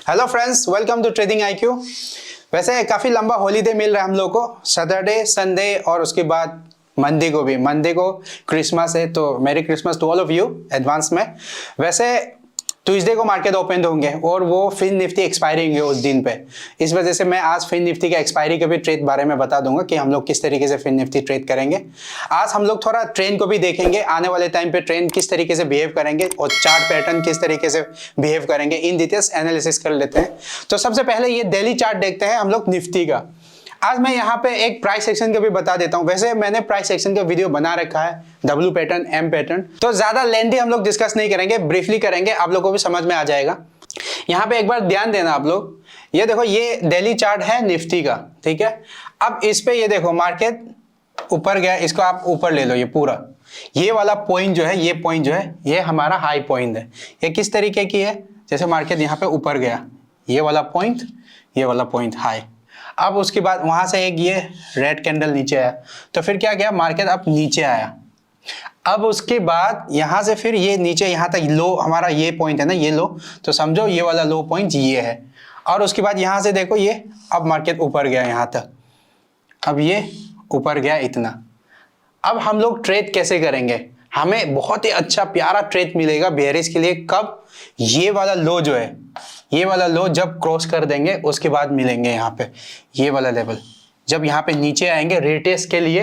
Hello friends, welcome to trading IQ. वैसे काफ़ी लंबा हॉलीडे मिल रहा है हम लोग को, सैटरडे संडे और उसके बाद मंडे को क्रिसमस है, तो merry Christmas to all of you advance में। वैसे ट्यूसडे को मार्केट ओपन होंगे और वो फिन निफ्टी एक्सपायरी होंगे उस दिन पे। इस वजह से मैं आज फिन निफ्टी के एक्सपायरी के भी ट्रेड बारे में बता दूंगा कि हम लोग किस तरीके से फिन निफ्टी ट्रेड करेंगे। आज हम लोग थोड़ा ट्रेंड को भी देखेंगे, आने वाले टाइम पे ट्रेंड किस तरीके से बिहेव करेंगे और चार्ट पैटर्न किस तरीके से बिहेव करेंगे, इन डिटेल्स एनालिसिस कर लेते हैं। तो सबसे पहले ये डेली चार्ट देखते हैं हम लोग निफ्टी का। आज मैं यहाँ पे एक प्राइस सेक्शन का भी बता देता हूँ। वैसे मैंने प्राइस सेक्शन का वीडियो बना रखा है, डब्ल्यू पैटर्न, एम पैटर्न, तो ज्यादा लेंथी हम लोग डिस्कस नहीं करेंगे, ब्रीफली करेंगे, आप लोगों को भी समझ में आ जाएगा। यहाँ पे एक बार ध्यान देना आप लोग, ये देखो ये डेली चार्ट है निफ्टी का, ठीक है। अब इस पे ये देखो मार्केट ऊपर गया, इसको आप ऊपर ले लो, ये पूरा ये वाला पॉइंट जो है, ये पॉइंट जो है ये हमारा हाई पॉइंट है। ये किस तरीके की है, जैसे मार्केट यहाँ पे ऊपर गया, ये वाला पॉइंट हाई। अब उसके बाद वहां से एक ये रेड कैंडल नीचे आया, तो फिर क्या गया मार्केट अब नीचे आया। अब उसके बाद यहां से फिर ये नीचे यहां तक लो, हमारा ये पॉइंट है ना, ये लो, तो समझो ये वाला लो पॉइंट ये है। और उसके बाद यहां से देखो ये अब मार्केट ऊपर गया यहां तक, अब ये ऊपर गया इतना। अब हम लोग ट्रेड कैसे करेंगे, हमें बहुत ही अच्छा प्यारा ट्रेड मिलेगा बेयरिश के लिए। कब, ये वाला लो जो है, ये वाला लो जब क्रॉस कर देंगे उसके बाद मिलेंगे यहाँ पे ये वाला लेवल। जब यहाँ पे नीचे आएंगे रिटेस्ट के लिए,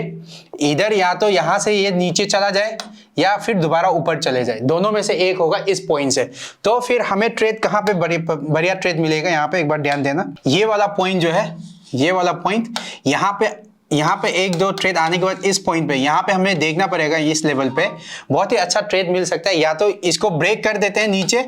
इधर या तो यहाँ से ये नीचे चला जाए या फिर दोबारा ऊपर चले जाए, दोनों में से एक होगा इस पॉइंट से। तो फिर हमें ट्रेड कहाँ पे बढ़िया ट्रेड मिलेगा, यहाँ पे एक बार ध्यान देना। ये वाला पॉइंट जो है, ये वाला पॉइंट, यहाँ पे एक दो ट्रेड आने के बाद इस पॉइंट पे यहाँ पे हमें देखना पड़ेगा, इस लेवल पे बहुत ही अच्छा ट्रेड मिल सकता है। या तो इसको ब्रेक कर देते हैं नीचे,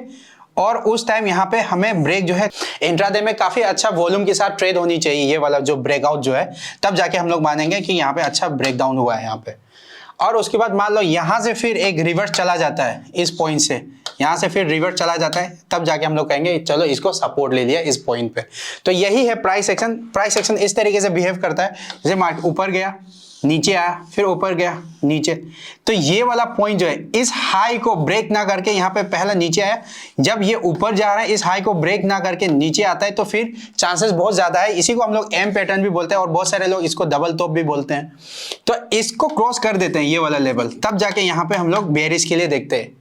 और उस टाइम यहाँ पे हमें ब्रेक जो है इंट्राडे में काफी अच्छा वॉल्यूम के साथ ट्रेड होनी चाहिए, ये वाला जो ब्रेकआउट जो है, तब जाके हम लोग मानेंगे कि यहाँ पे अच्छा ब्रेकडाउन हुआ है यहाँ पे। और उसके बाद मान लो यहाँ से फिर एक रिवर्स चला जाता है इस पॉइंट से, यहाँ से फिर रिवर्स चला जाता है, तब जाके हम लोग कहेंगे चलो इसको सपोर्ट ले लिया इस पॉइंट पे। तो यही है प्राइस सेक्शन। प्राइस सेक्शन इस तरीके से बिहेव करता है, जैसे मार्केट ऊपर गया, नीचे आया, फिर ऊपर गया, नीचे। तो ये वाला पॉइंट जो है, इस हाई को ब्रेक ना करके यहाँ पे पहला नीचे आया, जब ये ऊपर जा रहा है इस हाई को ब्रेक ना करके नीचे आता है, तो फिर चांसेस बहुत ज्यादा है, इसी को हम लोग एम पैटर्न भी बोलते हैं और बहुत सारे लोग इसको डबल टॉप भी बोलते हैं। तो इसको क्रॉस कर देते हैं ये वाला लेवल, तब जाके यहाँ पे हम लोग बेयरिश के लिए देखते हैं।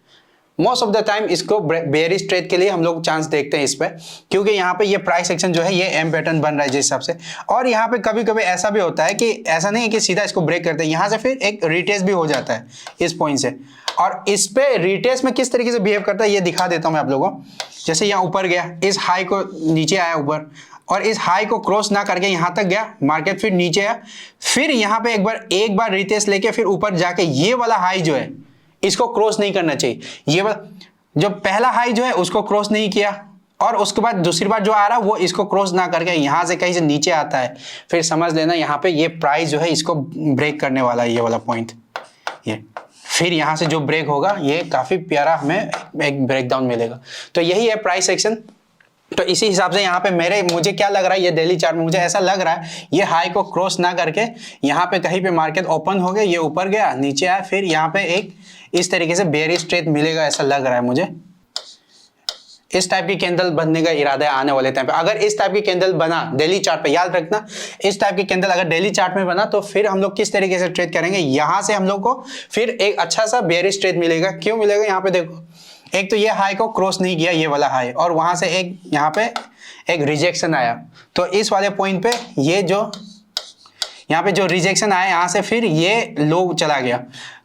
मोस्ट ऑफ द टाइम इसको बेयरिश ट्रेड के लिए हम लोग चांस देखते हैं इस पे, क्योंकि यहाँ पे ये प्राइस सेक्शन जो है ये एम पैटर्न बन रहा है जिस हिसाब से। और यहाँ पे कभी कभी ऐसा भी होता है कि ऐसा नहीं है कि सीधा इसको ब्रेक करते हैं, यहाँ से फिर एक रिटेस्ट भी हो जाता है इस पॉइंट से। और इस पे रिटेस्ट में किस तरीके से बिहेव करता है ये दिखा देता हूँ मैं आप लोगों को। जैसे यहाँ ऊपर गया, इस हाई को नीचे आया ऊपर, और इस हाई को क्रॉस ना करके यहाँ तक गया मार्केट, फिर नीचे आया, फिर यहाँ पे एक बार रिटेस्ट लेके फिर ऊपर जाके ये वाला हाई जो है इसको क्रॉस नहीं करना चाहिए। ये जो पहला हाई जो है उसको क्रॉस नहीं किया, और उसके बाद दूसरी बार जो आ रहा है वो इसको क्रॉस ना करके यहां से कहीं से नीचे आता है, फिर समझ लेना यहाँ पे ये प्राइस जो है इसको ब्रेक करने वाला है, ये वाला पॉइंट। ये फिर यहां से जो ब्रेक होगा ये काफी प्यारा हमें एक ब्रेकडाउन मिलेगा। तो यही है प्राइस सेक्शन। तो इसी हिसाब से यहाँ पे मुझे क्या लग रहा है, ये डेली चार्ट में मुझे ऐसा लग रहा है ये हाई को क्रॉस ना करके यहाँ पे कहीं पे मार्केट ओपन हो गया, ये ऊपर गया, नीचे आया, फिर यहाँ पे एक इस तरीके से बेयरिश ट्रेड मिलेगा, ऐसा लग रहा है मुझे। इस टाइप की कैंडल बनने का इरादा है आने वाले टाइम पे। अगर इस टाइप की कैंडल बना डेली चार्ट पे, याद रखना, इस टाइप की कैंडल अगर डेली चार्ट में बना तो फिर हम लोग किस तरीके से ट्रेड करेंगे, यहां से हम लोग को फिर एक अच्छा सा बेयरिश ट्रेड मिलेगा। क्यों मिलेगा, यहाँ पे देखो, एक तो ये हाई को क्रॉस नहीं किया ये वाला हाई, और वहां से एक यहाँ पे एक रिजेक्शन आया, तो इस वाले पॉइंट पे ये जो यहाँ पे जो रिजेक्शन आया, यहाँ से फिर ये लो चला गया,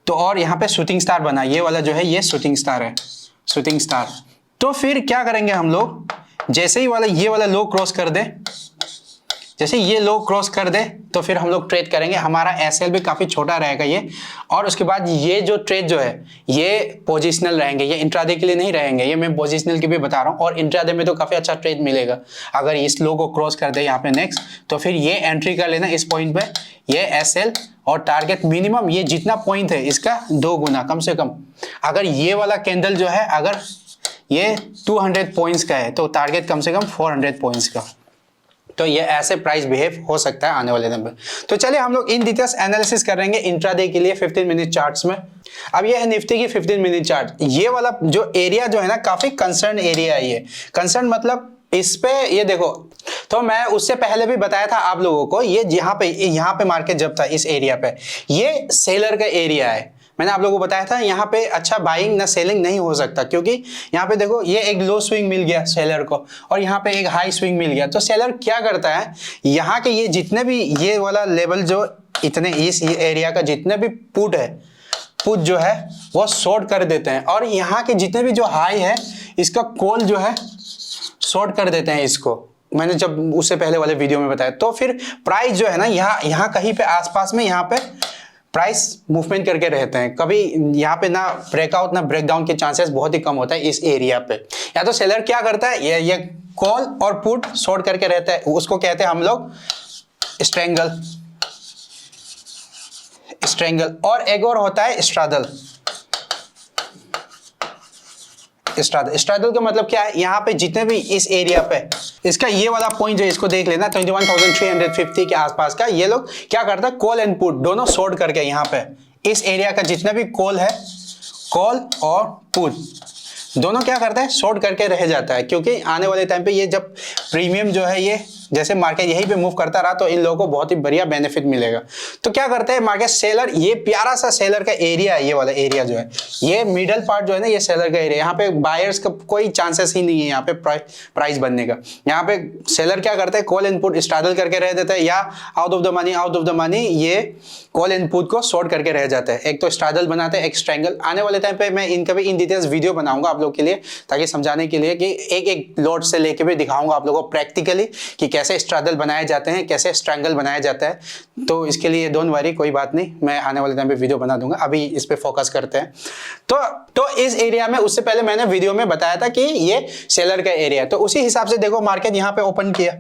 तो और यहाँ पे शूटिंग स्टार बना, ये वाला जो है ये शूटिंग स्टार है, शूटिंग स्टार। तो फिर क्या करेंगे हम लोग, जैसे ही ये वाला लो क्रॉस कर दे, जैसे ये लो क्रॉस कर दे तो फिर हम लोग ट्रेड करेंगे। हमारा एसएल भी काफी छोटा रहेगा ये, और उसके बाद ये जो ट्रेड जो है ये पोजिशनल रहेंगे, ये इंट्राडे के लिए नहीं रहेंगे, ये मैं पोजिशनल की भी बता रहा हूँ। और इंट्राडे में तो काफी अच्छा ट्रेड मिलेगा अगर इस लो को क्रॉस कर दे यहाँ पे नेक्स्ट, तो फिर ये एंट्री कर लेना इस पॉइंट पे, ये एसएल और टारगेट मिनिमम ये जितना पॉइंट है इसका 2 गुना कम से कम। अगर ये वाला कैंडल जो है अगर ये 200 पॉइंट्स का है तो टारगेट कम से कम 400 पॉइंट्स का। तो ये ऐसे प्राइस बिहेव हो सकता है आने वाले दिन में। तो चलिए हम लोग इन डिटेल्स एनालिसिस करेंगे इंट्राडे के लिए 15 मिनट चार्ट्स में। अब ये है निफ्टी की 15 मिनट चार्ट। ये वाला जो एरिया जो है ना, काफी कंसर्न एरिया है ये। कंसर्न मतलब इस पे ये देखो, तो मैं उससे पहले भी बताया था आप लोगों को, ये यहाँ पे मार्केट जब था इस एरिया पे, ये सेलर का एरिया है। मैंने आप लोगों को बताया था यहाँ पे अच्छा बाइंग ना सेलिंग नहीं हो सकता, क्योंकि यहाँ पे देखो ये एक लो स्विंग मिल गया सेलर को और यहाँ पे एक हाई स्विंग मिल गया। तो सेलर क्या करता है, यहाँ के ये जितने भी ये वाला लेवल जो इतने इस एरिया का जितने भी पुट है, पुट जो है वो शॉर्ट कर देते हैं, और यहाँ के जितने भी जो हाई है इसका कॉल जो है शॉर्ट कर देते हैं इसको। मैंने जब उससे पहले वाले वीडियो में बताया। तो फिर प्राइस जो है ना यहाँ कहीं पे आसपास में यहाँ पे प्राइस मूवमेंट करके रहते हैं। कभी यहाँ पे ना ब्रेकआउट ना ब्रेकडाउन के चांसेस बहुत ही कम होता है इस एरिया पे। या तो सेलर क्या करता है, ये कॉल और पुट शॉर्ट करके रहता है, उसको कहते हैं हम लोग स्ट्रेंगल, और एक और होता है स्ट्राडल का मतलब क्या है, यहाँ पे जितने भी इस एरिया पे इसका ये वाला पॉइंट जो इसको देख लेना 21,350 के आसपास का, ये लोग क्या करता है कॉल एंड पुट दोनों शॉर्ट करके यहाँ पे इस एरिया का जितना भी कॉल है, कॉल और पुट दोनों क्या करता है शॉर्ट करके रह जाता है। क्योंकि आने वाले टाइम पे ये जब प्रीमियम जो है ये जैसे मार्केट यहीं पे मूव करता रहा तो इन लोगों को बहुत ही बढ़िया बेनिफिट मिलेगा। तो क्या करते हैं मार्केट सेलर, ये प्यारा सा सेलर का एरिया है, ये वाला एरिया जो है ये मिडल पार्ट जो है ना ये सेलर का एरिया, यहाँ पे बायर्स का कोई चांसेस ही नहीं है यहाँ पे प्राइस बनने का। यहाँ पे सेलर क्या करता है कॉल इनपुट स्ट्रगल करके रह देता है, या आउट ऑफ द मनी ये कॉल इनपुट को शॉर्ट करके रह जाता है। एक तो स्ट्रगल बनाते हैं, एक स्ट्रेंगल। आने वाले टाइम पे मैं इनका भी इन डिटेल्स वीडियो बनाऊंगा आप लोग के लिए, ताकि समझाने के लिए कि एक एक लॉट से लेके भी दिखाऊंगा आप लोगों को प्रैक्टिकली कि कैसे स्ट्रगल बनाए जाते हैं, कैसे स्ट्रैंगल बनाया जाता है। तो इसके लिए डोंट वरी, कोई बात नहीं, मैं आने वाले टाइम पे वीडियो बना दूंगा। अभी इस पे फोकस करते हैं। तो इस एरिया में उससे पहले मैंने वीडियो में बताया था कि ये सेलर का एरिया है। तो उसी हिसाब से देखो मार्केट यहाँ पे ओपन किया,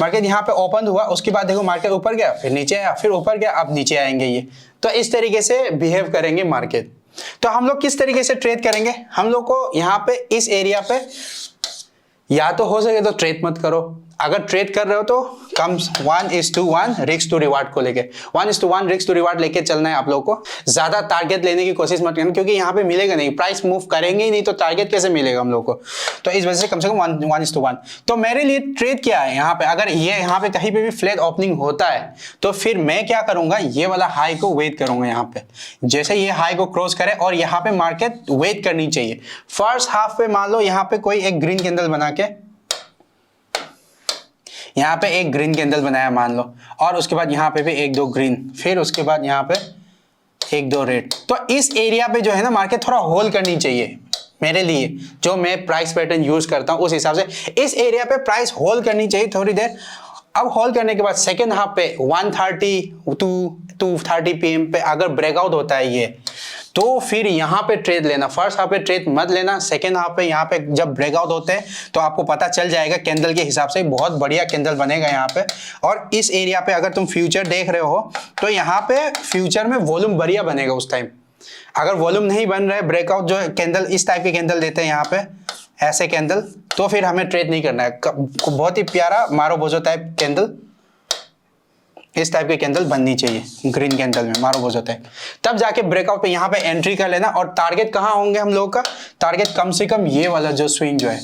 मार्केट यहाँ पे ओपन हुआ, उसके बाद देखो मार्केट ऊपर गया, फिर नीचे आया, फिर ऊपर गया, अब नीचे आएंगे ये। तो इस तरीके से बिहेव करेंगे मार्केट। तो हम लोग किस तरीके से ट्रेड करेंगे, हम लोग को यहाँ पे इस एरिया पे या तो हो सके तो ट्रेड मत करो। अगर ट्रेड कर रहे हो तो कम 1:1 रिस्क टू रिवार्ड को लेके 1:1 रिस्क टू रिवार्ड लेके चलना है आप लोगों को। ज्यादा टारगेट लेने की कोशिश मत करना, क्योंकि यहाँ पे मिलेगा नहीं, प्राइस मूव करेंगे ही नहीं तो टारगेट कैसे मिलेगा हम लोग को। तो इस वजह से कम 1:1। तो मेरे लिए ट्रेड क्या है यहाँ पे, अगर ये यहाँ पे कहीं पे भी फ्लैट ओपनिंग होता है तो फिर मैं क्या करूंगा, ये वाला हाई को वेट करूंगा। यहाँ पे जैसे ये हाई को क्रॉस करे और यहाँ पे मार्केट वेट करनी चाहिए। फर्स्ट हाफ पे मान लो यहाँ पे कोई एक ग्रीन कैंडल बना के, यहाँ पे एक ग्रीन कैंडल बनाया मान लो, और उसके बाद यहाँ पे भी एक दो ग्रीन, फिर उसके बाद यहाँ पे एक दो रेड। तो इस एरिया पे जो है ना मार्केट थोड़ा होल्ड करनी चाहिए। मेरे लिए जो मैं प्राइस पैटर्न यूज करता हूं उस हिसाब से इस एरिया पे प्राइस होल्ड करनी चाहिए थोड़ी देर। अब होल्ड करने के बाद सेकेंड हाफ पे 1:30 to 2:30 PM पे अगर ब्रेकआउट होता है ये, तो फिर यहाँ पे ट्रेड लेना। फर्स्ट हाफ पे ट्रेड मत लेना, सेकेंड हाफ पे यहाँ पे जब ब्रेकआउट होते हैं तो आपको पता चल जाएगा कैंडल के हिसाब से, बहुत बढ़िया कैंडल बनेगा यहाँ पे। और इस एरिया पे अगर तुम फ्यूचर देख रहे हो तो यहाँ पे फ्यूचर में वॉल्यूम बढ़िया बनेगा उस टाइम। अगर वॉल्यूम नहीं बन रहा है, ब्रेकआउट जो कैंडल इस टाइप के कैंडल देते हैं यहाँ पे ऐसे कैंडल, तो फिर हमें ट्रेड नहीं करना है। बहुत ही प्यारा मारो बोझो टाइप कैंडल, इस टाइप के कैंडल बननी चाहिए ग्रीन कैंडल में, मारो बोझो टाइप। तब जाके ब्रेकआउट पे यहाँ पे एंट्री कर लेना। और टारगेट कहाँ होंगे हम लोगों का, टारगेट कम से कम ये वाला जो स्विंग जो है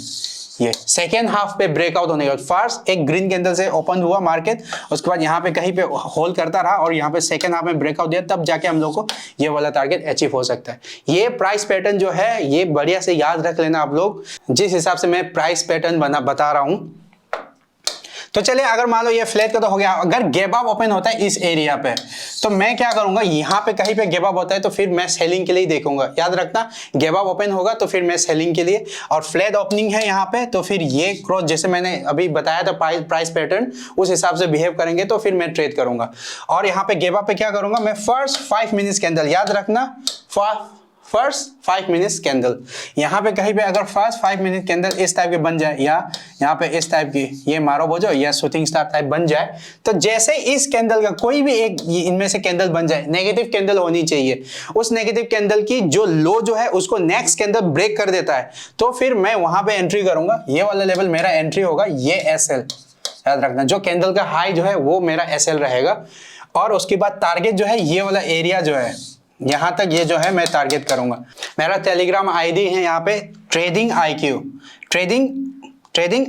ये सेकेंड हाफ पे ब्रेकआउट होने का। फर्स्ट एक ग्रीन कैंडल से ओपन हुआ मार्केट, उसके बाद यहाँ पे कहीं पे होल्ड करता रहा और यहाँ पे सेकेंड हाफ में ब्रेकआउट दिया, तब जाके हम लोग को ये वाला टारगेट अचीव हो सकता है। ये प्राइस पैटर्न जो है ये बढ़िया से याद रख लेना आप लोग, जिस हिसाब से मैं प्राइस पैटर्न बता रहा हूँ। तो चलिए अगर मान लो ये फ्लैट का तो हो गया, अगर गैप अप ओपन होता है इस एरिया पे तो मैं क्या करूंगा, यहाँ पे कहीं पे गैप अप होता है तो फिर मैं सेलिंग के लिए देखूंगा। याद रखना गैप अप ओपन होगा तो फिर मैं सेलिंग के लिए, और फ्लैट ओपनिंग है यहाँ पे तो फिर ये क्रॉस जैसे मैंने अभी बताया था प्राइस पैटर्न उस हिसाब से बिहेव करेंगे तो फिर मैं ट्रेड करूंगा। और यहाँ पे गैप अप पे क्या करूंगा मैं, फर्स्ट 5 मिनट्स कैंडल, याद रखना फर्स्ट 5 मिनट्स कैंडल। यहाँ पे कहीं पे अगर फर्स्ट 5 मिनट कैंडल इस टाइप के बन जाए, या यहाँ पे इस टाइप की ये मारो बोझो या शूटिंग स्टार टाइप बन जाए, तो जैसे इस कैंडल का कोई भी एक इनमें से कैंडल बन जाए, नेगेटिव कैंडल होनी चाहिए, उस नेगेटिव कैंडल की जो लो जो है उसको नेक्स्ट कैंडल ब्रेक कर देता है, तो फिर मैं वहां पे एंट्री करूंगा। ये वाला लेवल मेरा एंट्री होगा, ये SL याद रखना। जो कैंडल का हाई जो है वो मेरा SL रहेगा, और उसके बाद टारगेट जो है ये वाला एरिया जो है यहां तक, ये जो है मैं टारगेट करूंगा। मेरा टेलीग्राम आईडी है यहाँ पे ट्रेडिंग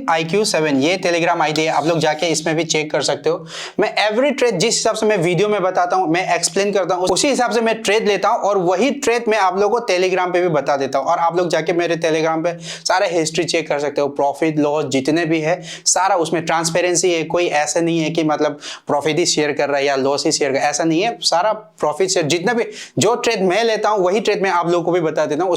IQ 7, ये टेलीग्राम आईडी है, आप लोग जाके इसमें भी चेक कर सकते हो। मैं एवरी ट्रेड जिस हिसाब से मैं वीडियो में बताता हूँ, मैं एक्सप्लेन करता हूँ, उसी हिसाब से मैं ट्रेड लेता हूँ, और वही ट्रेड मैं आप लोगों को टेलीग्राम पे भी बता देता हूँ। और आप लोग जाके मेरे टेलीग्राम पे सारा हिस्ट्री चेक कर सकते हो, प्रॉफिट लॉस जितने भी है सारा उसमें ट्रांसपेरेंसी है। कोई ऐसा नहीं है कि मतलब प्रॉफिट ही शेयर कर रहा है या लॉस ही शेयर कर रहा है, ऐसा नहीं है। सारा प्रॉफिट शेयर जितना भी जो ट्रेड मैं लेता हूँ वही ट्रेड मैं आप लोगों को भी बता देता हूँ।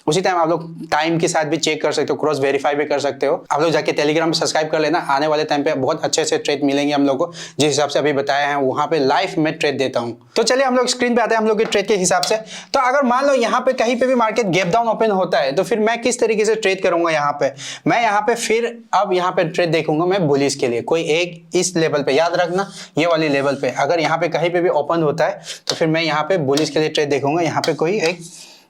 उसी टाइम आप लोग टाइम के साथ भी चेक कर सकते हो, क्रॉस वेरीफाई भी कर सकते हो। आप लोग जाके टेलीग्राम पे सब्सक्राइब कर लेना, आने वाले टाइम पे बहुत अच्छे से ट्रेड मिलेंगे हम लोग को, जिस हिसाब से अभी बताया है वहां पे लाइव में ट्रेड देता हूं। तो चलिए हम लोग स्क्रीन पे आते हैं हम लोग के ट्रेड के हिसाब से। तो अगर मान लो यहाँ पे कहीं पे भी मार्केट गैप डाउन ओपन होता है तो फिर मैं किस तरीके से ट्रेड करूंगा यहाँ पे, मैं यहाँ पे फिर अब यहाँ पे ट्रेड देखूंगा मैं बुलिश के लिए। कोई एक इस लेवल पे, याद रखना ये वाली लेवल पे, अगर यहाँ पे कहीं पे भी ओपन होता है तो फिर मैं यहाँ पे बुलिश के लिए ट्रेड देखूंगा। यहाँ पे कोई एक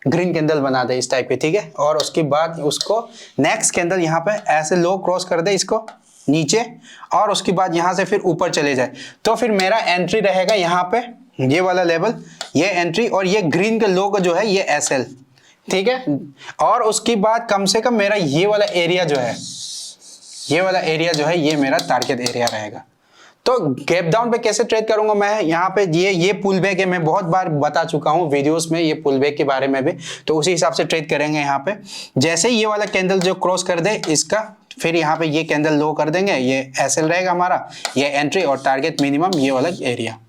ग्रीन कैंडल बना दे इस टाइप के, ठीक है, और उसके बाद उसको नेक्स्ट कैंडल यहाँ पे ऐसे लो क्रॉस कर दे इसको नीचे, और उसके बाद यहाँ से फिर ऊपर चले जाए, तो फिर मेरा एंट्री रहेगा यहाँ पे ये वाला लेवल, ये एंट्री, और ये ग्रीन का लो का जो है ये SL, ठीक है। और उसके बाद कम से कम मेरा ये वाला एरिया जो है ये मेरा टारगेट एरिया रहेगा। तो गैप डाउन पे कैसे ट्रेड करूंगा मैं, यहाँ पे ये पुल बैक है, मैं बहुत बार बता चुका हूँ वीडियोस में ये पुल बैक के बारे में भी, तो उसी हिसाब से ट्रेड करेंगे। यहाँ पे जैसे ही ये वाला कैंडल जो क्रॉस कर दे इसका, फिर यहाँ पे ये कैंडल लो कर देंगे, ये SL रहेगा हमारा, ये एंट्री, और टारगेट मिनिमम ये वाला एरिया।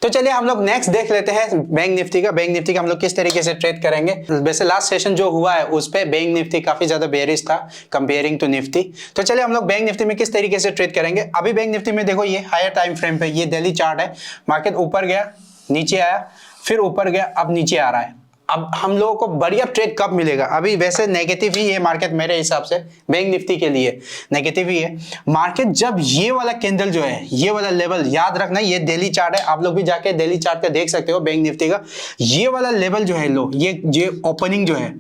तो चलिए हम लोग नेक्स्ट देख लेते हैं बैंक निफ्टी का हम लोग किस तरीके से ट्रेड करेंगे। वैसे लास्ट सेशन जो हुआ है उस पे बैंक निफ्टी काफी ज्यादा बेयरिश था कंपेयरिंग टू निफ्टी। तो चलिए हम लोग बैंक निफ्टी में किस तरीके से ट्रेड करेंगे। अभी बैंक निफ्टी में देखो ये हायर टाइम फ्रेम पे ये डेली चार्ट है, मार्केट ऊपर गया नीचे आया, फिर ऊपर गया, अब नीचे आ रहा है। अब हम लोगों को बढ़िया ट्रेड कब मिलेगा, अभी वैसे नेगेटिव ही है मार्केट, मेरे हिसाब से बैंक निफ्टी के लिए नेगेटिव ही है मार्केट। जब ये वाला कैंडल जो है ये वाला लेवल, याद रखना ये डेली चार्ट है, आप लोग भी जाके डेली चार्ट पे देख सकते हो बैंक निफ्टी का, ये वाला लेवल जो है लो, ये ओपनिंग जो है,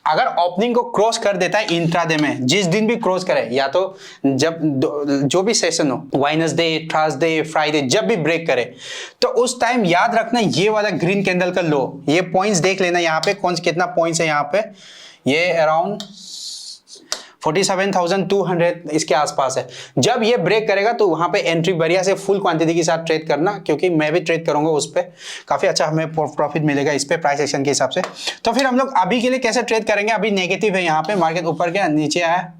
अगर ओपनिंग को क्रॉस कर देता है इंट्राडे में, जिस दिन भी क्रॉस करे, या तो जब जो भी सेशन हो, वेडनेसडे, थर्सडे, फ्राइडे, जब भी ब्रेक करे, तो उस टाइम याद रखना ये वाला ग्रीन कैंडल का लो, ये पॉइंट्स देख लेना यहाँ पे कौन कितना पॉइंट्स है यहाँ पे, ये अराउंड 47,200 इसके आसपास है। जब ये ब्रेक करेगा तो वहां पे एंट्री बढ़िया से फुल क्वांटिटी के साथ ट्रेड करना, क्योंकि मैं भी ट्रेड करूंगा उस पर, काफी अच्छा हमें प्रॉफिट मिलेगा इस पे प्राइस एक्शन के हिसाब से। तो फिर हम लोग अभी के लिए कैसे ट्रेड करेंगे, अभी नेगेटिव है यहाँ पे, मार्केट ऊपर गया नीचे आया,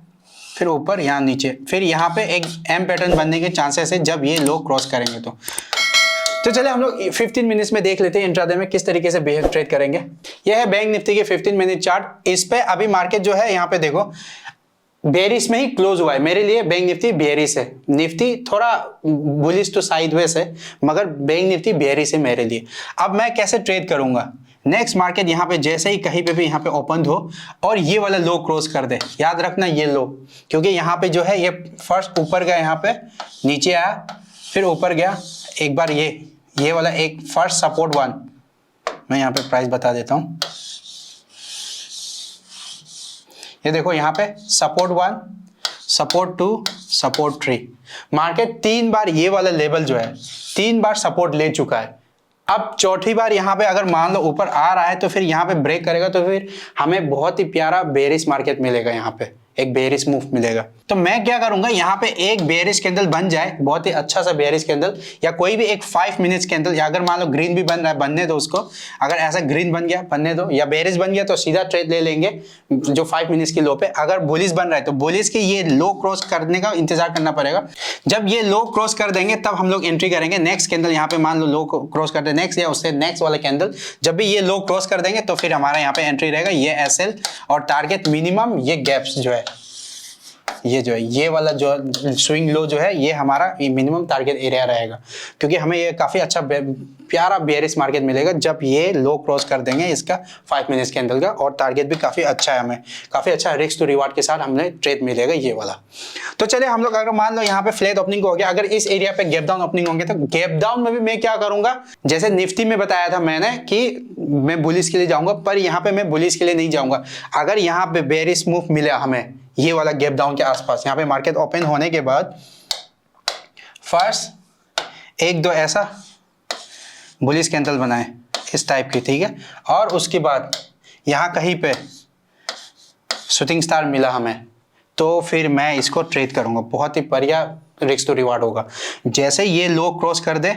फिर ऊपर यहाँ नीचे, फिर यहाँ पे एक M पैटर्न बनने के चांसेस है जब ये लो क्रॉस करेंगे। तो चले हम लोग 15 मिनट्स में देख लेते हैं इंट्राडे में किस तरीके से बिहेव ट्रेड करेंगे। यह है बैंक निफ्टी के 15 मिनट चार्ट। इस पे अभी मार्केट जो है यहाँ पे देखो बेरिश में ही क्लोज हुआ है, मेरे लिए बैंक निफ्टी बेरिश है, निफ्टी थोड़ा बुलिश टू साइडवेज है, मगर बैंक निफ्टी बेरिश है मेरे लिए। अब मैं कैसे ट्रेड करूंगा, नेक्स्ट मार्केट यहाँ पे जैसे ही कहीं पे भी यहाँ पे ओपन हो और ये वाला लो क्रॉस कर दे, याद रखना ये लो, क्योंकि यहाँ पे जो है ये फर्स्ट ऊपर गया, यहाँ पे नीचे आया, फिर ऊपर गया, एक बार ये वाला एक फर्स्ट सपोर्ट 1, मैं यहाँ पे प्राइस बता देता हूँ, ये देखो यहाँ पे सपोर्ट 1, सपोर्ट 2, सपोर्ट 3, मार्केट 3 बार ये वाला लेवल जो है 3 बार सपोर्ट ले चुका है। अब चौथी बार यहाँ पे अगर मान लो ऊपर आ रहा है तो फिर यहाँ पे ब्रेक करेगा तो फिर हमें बहुत ही प्यारा बेरिश मार्केट मिलेगा, यहाँ पे एक बेरिश मूव मिलेगा। तो मैं क्या करूंगा, यहाँ पे एक बेरिश कैंडल बन जाए, बहुत ही अच्छा सा बेरिश कैंडल, या कोई भी एक 5 मिनट्स कैंडल, या अगर मान लो ग्रीन भी बन रहा है बनने दो उसको, अगर ऐसा ग्रीन बन गया बनने दो, या बेरिश बन गया तो सीधा ट्रेड ले लेंगे जो 5 मिनट्स की लो पे। अगर बुलिश बन रहा है तो बुलिश के ये लो क्रॉस करने का इंतजार करना पड़ेगा, जब ये लो क्रॉस कर देंगे तब हम लोग एंट्री करेंगे। नेक्स्ट कैंडल यहाँ पे मान लो लो क्रॉस कर दे, नेक्स्ट या उससे नेक्स्ट वाला कैंडल जब भी ये लो क्रॉस कर देंगे तो फिर हमारा यहाँ पे एंट्री रहेगा, ये SL और टारगेट मिनिमम ये गैप्स जो है, ये जो है ये वाला जो स्विंग लो जो है ये हमारा मिनिमम टारगेट एरिया रहेगा, क्योंकि हमें ये काफी अच्छा प्यारा बेयरिश मार्केट मिलेगा जब ये लो क्रॉस कर देंगे इसका 5 मिनट्स कैंडल का, और टारगेट भी काफी अच्छा है, हमें काफी अच्छा रिस्क टू रिवार्ड के साथ हमें ट्रेड मिलेगा ये वाला। तो चलिए हम लोग अगर मान लो यहाँ पे फ्लैट ओपनिंग हो गया, अगर इस एरिया पे गैप डाउन ओपनिंग होंगे तो गैप डाउन में भी मैं क्या करूंगा, जैसे निफ्टी में बताया था मैंने कि मैं बुलिश के लिए जाऊंगा, पर यहाँ पे मैं बुलिश के लिए नहीं जाऊंगा। अगर यहाँ पे बेयरिश मूव मिला हमें ये वाला गैप डाउन के आसपास। यहाँ पे मार्केट ओपन होने के बाद फर्स्ट एक दो ऐसा बुलिश कैंडल बनाए इस टाइप की, ठीक है, और उसके बाद यहाँ कहीं पे शूटिंग स्टार मिला हमें, तो फिर मैं इसको ट्रेड करूँगा। बहुत ही बढ़िया रिस्क टू रिवार्ड होगा। जैसे ये लो क्रॉस कर दे,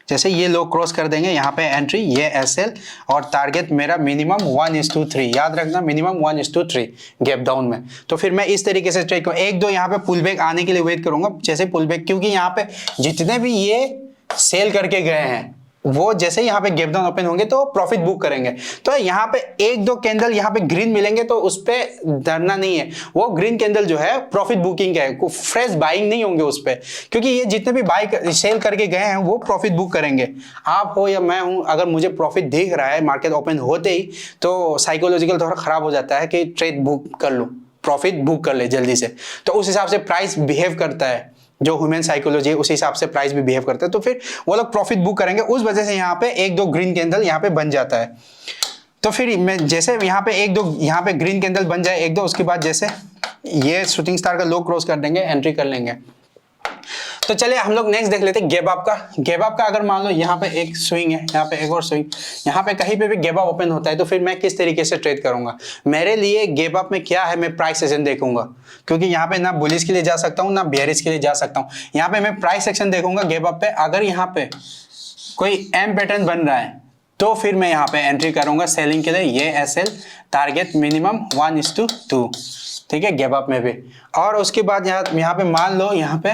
जैसे ये लो क्रॉस कर देंगे, यहाँ पे एंट्री, ये एसएल, और टारगेट मेरा मिनिमम 1:3, याद रखना मिनिमम 1:3 गैप डाउन में। तो फिर मैं इस तरीके से ट्रेड करूँ। एक दो यहाँ पे पुल बैक आने के लिए वेट करूंगा, जैसे पुल बैक, क्योंकि यहाँ पे जितने भी ये सेल करके गए हैं वो जैसे यहाँ पे गैप डाउन ओपन होंगे तो प्रॉफिट बुक करेंगे। तो यहाँ पे एक दो कैंडल यहाँ पे ग्रीन मिलेंगे तो उस पर डरना नहीं है। वो ग्रीन कैंडल जो है प्रॉफिट बुकिंग है, फ्रेश बाइंग नहीं होंगे उस पर, क्योंकि ये जितने भी बाई सेल करके गए हैं वो प्रॉफिट बुक करेंगे। आप हो या मैं हूं, अगर मुझे प्रॉफिट दिख रहा है मार्केट ओपन होते ही, तो साइकोलॉजिकल थोड़ा खराब हो जाता है कि ट्रेड बुक कर लूँ, प्रॉफिट बुक कर ले जल्दी से। तो उस हिसाब से प्राइस बिहेव करता है, जो ह्यूमन साइकोलॉजी है उस हिसाब से प्राइस भी बिहेव करता है। तो फिर वो लोग प्रॉफिट बुक करेंगे, उस वजह से यहाँ पे एक दो ग्रीन कैंडल यहाँ पे बन जाता है। तो फिर मैं जैसे यहाँ पे एक दो यहाँ पे ग्रीन कैंडल बन जाए एक दो, उसके बाद जैसे ये शूटिंग स्टार का लो क्रॉस कर देंगे, एंट्री कर लेंगे। तो चलिए हम लोग नेक्स्ट देख लेते हैं गैप अप का। गैप अप का अगर मान लो यहाँ पे एक स्विंग है, यहाँ पे एक और स्विंग, यहाँ पे कहीं पे भी गैप अप ओपन होता है, तो फिर मैं किस तरीके से ट्रेड करूंगा। मेरे लिए गैप अप में क्या है, मैं प्राइस सेक्शन देखूंगा, क्योंकि यहाँ पे ना बुलिश के लिए जा सकता हूँ ना बेयरिश के लिए जा सकता हूँ। यहाँ पे मैं प्राइस सेक्शन देखूंगा गैप अप पे। अगर यहाँ पे कोई एम पैटर्न बन रहा है तो फिर मैं यहाँ पे एंट्री करूंगा सेलिंग के लिए। ये एसएल, टारगेट मिनिमम 1:2, ठीक है, गैप अप में भी। और उसके बाद यहाँ पे मान लो यहाँ पे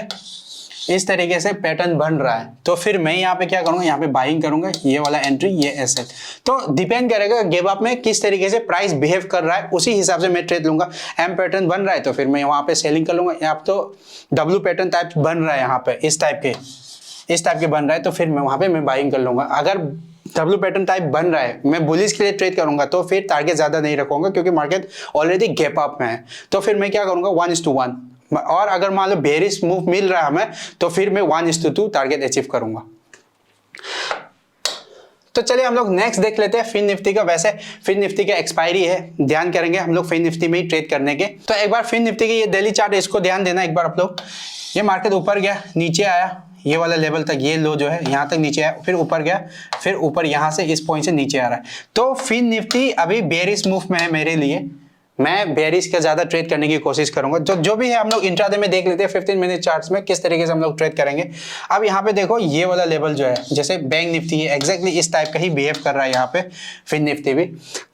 इस तरीके से पैटर्न बन रहा है, तो फिर मैं यहाँ पे क्या करूंगा, यहाँ पे बाइंग करूंगा, ये वाला एंट्री, ये एसएल। तो डिपेंड करेगा गैप अप में किस तरीके से प्राइस बिहेव कर रहा है, उसी हिसाब से मैं ट्रेड लूंगा। एम पैटर्न बन रहा है तो फिर मैं वहाँ पे सेलिंग कर लूंगा। यहाँ तो डब्ल्यू पैटर्न टाइप बन रहा है, यहाँ पे इस टाइप के बन रहा है, तो फिर मैं वहाँ पे मैं बाइंग कर लूंगा। अगर डब्ल्यू पैटर्न टाइप बन रहा है, मैं बुलिश के लिए ट्रेड करूंगा, तो फिर टारगेट ज्यादा नहीं रखूंगा, क्योंकि मार्केट ऑलरेडी गैप अप में है। तो फिर मैं क्या करूंगा, 1:1। और अगर मान लो बेरिश मूव मिल रहा है हमें, तो फिर मैं 1:2 टारगेट अचीव करूंगा। तो चलिए हम लोग नेक्स्ट देख लेते हैं फिन निफ्टी का। वैसे फिन निफ्टी का एक्सपायरी है, ध्यान करेंगे हम लोग फिन निफ्टी में ही ट्रेड करने के। तो एक बार फिन निफ्टी की ये डेली चार्ट, इसको ध्यान देना एक बार आप लोग। ये मार्केट ऊपर गया, नीचे आया, ये वाला लेवल तक, ये लो जो है यहाँ तक नीचे आया, फिर ऊपर गया, फिर ऊपर यहाँ से इस पॉइंट से नीचे आ रहा है। तो फिन निफ्टी अभी बेरिश मूव में है मेरे लिए। मैं बेरिश का ज्यादा ट्रेड करने की कोशिश करूंगा। जो भी है हम लोग इंट्राडे में देख लेते हैं 15 मिनट चार्ट्स में किस तरीके से हम लोग ट्रेड करेंगे। अब यहाँ पे देखो ये वाला लेवल जो है, जैसे बैंक निफ्टी है एग्जैक्टली इस टाइप का ही बिहेव कर रहा है यहाँ पे फिन निफ्टी भी।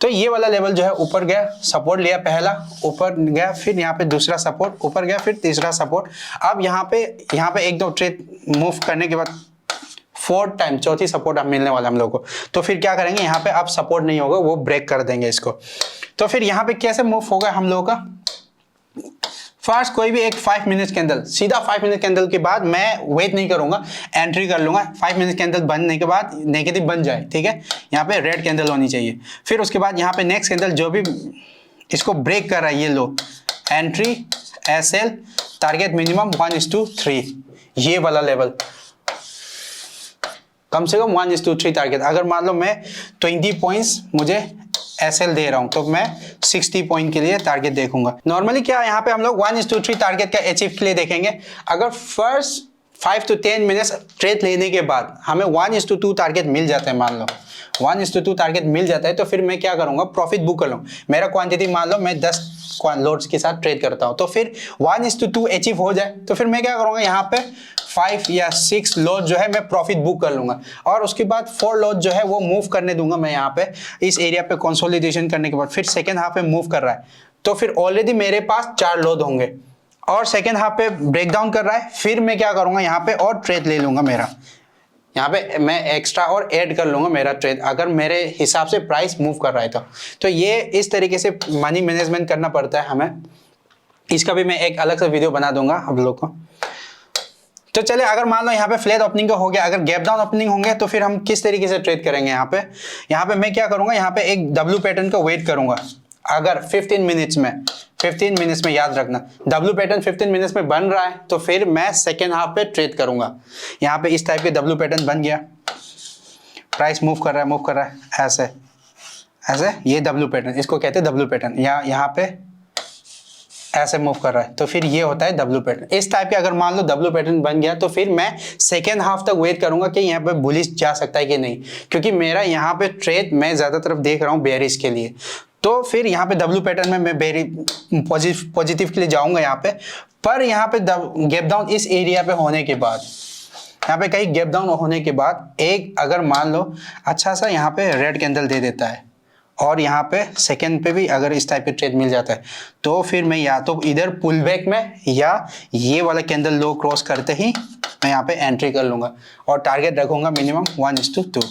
तो ये वाला लेवल जो है ऊपर गया, सपोर्ट लिया, पहला ऊपर गया, फिर यहाँ पे दूसरा सपोर्ट, ऊपर गया, फिर तीसरा सपोर्ट। अब यहाँ पे एक दो ट्रेड मूव करने के बाद फोर्थ टाइम चौथी सपोर्ट अब मिलने वाला हम लोग को। तो फिर क्या करेंगे, यहाँ पे अब सपोर्ट नहीं होगा, वो ब्रेक कर देंगे इसको। तो फिर यहाँ पे कैसे मूव होगा हम लोगों का, फर्स्ट कोई भी एक 5 मिनट कैंडल, सीधा 5 मिनट कैंडल के बाद मैं वेट नहीं करूंगा, एंट्री कर लूंगा। 5 मिनट कैंडल बनने के बाद नेगेटिव बन जाए, ठीक है, यहाँ पे रेड कैंडल होनी चाहिए। फिर उसके बाद यहाँ पे नेक्स्ट कैंडल जो भी इसको ब्रेक कर रहा है, ये लो, एंट्री, एसएल, टारगेट मिनिमम 1:3, ये वाला लेवल, कम से कम 1:3 टारगेट। अगर मान लो मैं 20 पॉइंट्स मुझे एसएल दे रहा हूं, तो मैं 60 पॉइंट के लिए टारगेट देखूंगा। नॉर्मली क्या यहाँ पे हम लोग 1:3 टारगेट का अचीव के लिए देखेंगे। अगर फर्स्ट 5 to 10 मिनट्स ट्रेड लेने के बाद हमें 1:2 टारगेट मिल जाता है, मान लो 1:2 टारगेट मिल जाता है, तो फिर मैं क्या करूंगा, प्रॉफिट बुक कर लूँ। मेरा क्वांटिटी मान लो मैं 10 लोड्स के साथ ट्रेड करता हूं, तो फिर 1:2 अचीव हो जाए, तो फिर मैं क्या करूंगा, यहाँ पे 5 या 6 लोड जो है मैं प्रॉफिट बुक कर लूंगा। और उसके बाद 4 लोड जो है वो मूव करने दूंगा मैं यहाँ पे इस एरिया पे कंसोलिडेशन करने के बाद। फिर सेकेंड हाफ पे मूव कर रहा है, तो फिर ऑलरेडी मेरे पास 4 लोड होंगे, और सेकेंड हाफ पे ब्रेक डाउन कर रहा है, फिर मैं क्या करूंगा, यहाँ पे और ट्रेड ले लूंगा मेरा, यहाँ पे मैं एक्स्ट्रा और ऐड कर लूंगा मेरा ट्रेड, अगर मेरे हिसाब से प्राइस मूव कर रहा है तो ये इस तरीके से मनी मैनेजमेंट करना पड़ता है हमें। इसका भी मैं एक अलग सा वीडियो बना दूंगा आप लोग को। तो चले, अगर मान लो यहाँ पे फ्लैट ओपनिंग का हो गया, अगर गैप डाउन ओपनिंग होंगे तो फिर हम किस तरीके से ट्रेड करेंगे। यहाँ पे मैं क्या करूंगा, यहाँ पे एक डब्ल्यू पैटर्न का वेट करूंगा। अगर 15 मिनट्स में याद रखना, डब्ल्यू पैटर्न 15 मिनट्स में बन रहा है, तो फिर मैं सेकेंड हाफ पे ट्रेड करूंगा। यहाँ पे इस टाइप के डब्ल्यू पैटर्न बन गया, प्राइस मूव कर रहा है ऐसे, ये डब्ल्यू पैटर्न, इसको कहते हैं डब्ल्यू पैटर्न। यहाँ पे ऐसे मूव कर रहा है, तो फिर ये होता है डब्ल्यू पैटर्न। इस टाइप के अगर मान लो डब्ल्यू पैटर्न बन गया तो फिर मैं सेकेंड हाफ तक वेट करूंगा कि यहाँ पे बुलिश जा सकता है कि नहीं, क्योंकि मेरा यहाँ पे ट्रेड मैं ज्यादा तरफ देख रहा हूँ बेयरिश के लिए। तो फिर यहाँ पे डब्ल्यू पैटर्न में मैं बेरी पॉजिटिव के लिए जाऊंगा यहाँ पे। पर यहाँ पे गैप डाउन इस एरिया पे होने के बाद, यहाँ पे कहीं गैप डाउन होने के बाद एक अगर मान लो अच्छा सा यहाँ पे रेड कैंडल दे देता है और यहाँ पे सेकंड पे भी अगर इस टाइप के ट्रेड मिल जाता है, तो फिर मैं या तो इधर पुल बैक में या ये वाला कैंडल लो क्रॉस करते ही मैं यहाँ पे एंट्री कर लूंगा और टारगेट रखूंगा मिनिमम 1:2।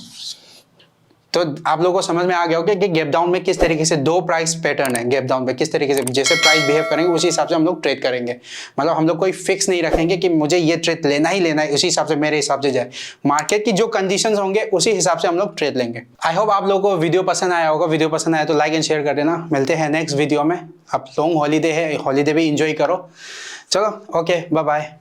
तो आप लोगों को समझ में आ गया होगा कि गैप डाउन में किस तरीके से दो प्राइस पैटर्न है। गैप डाउन में किस तरीके से जैसे प्राइस बिहेव करेंगे उसी हिसाब से हम लोग ट्रेड करेंगे। मतलब हम लोग कोई फिक्स नहीं रखेंगे कि मुझे ये ट्रेड लेना ही लेना है, उसी हिसाब से मेरे हिसाब से जाए। मार्केट की जो कंडीशंस होंगे उसी हिसाब से हम लोग ट्रेड लेंगे। आई होप आप लोगों को वीडियो पसंद आया होगा। वीडियो पसंद आया तो लाइक एंड शेयर कर देना। मिलते हैं नेक्स्ट वीडियो में। अब लॉन्ग हॉलीडे है, हॉलीडे भी इंजॉय करो। चलो ओके, बाय बाय।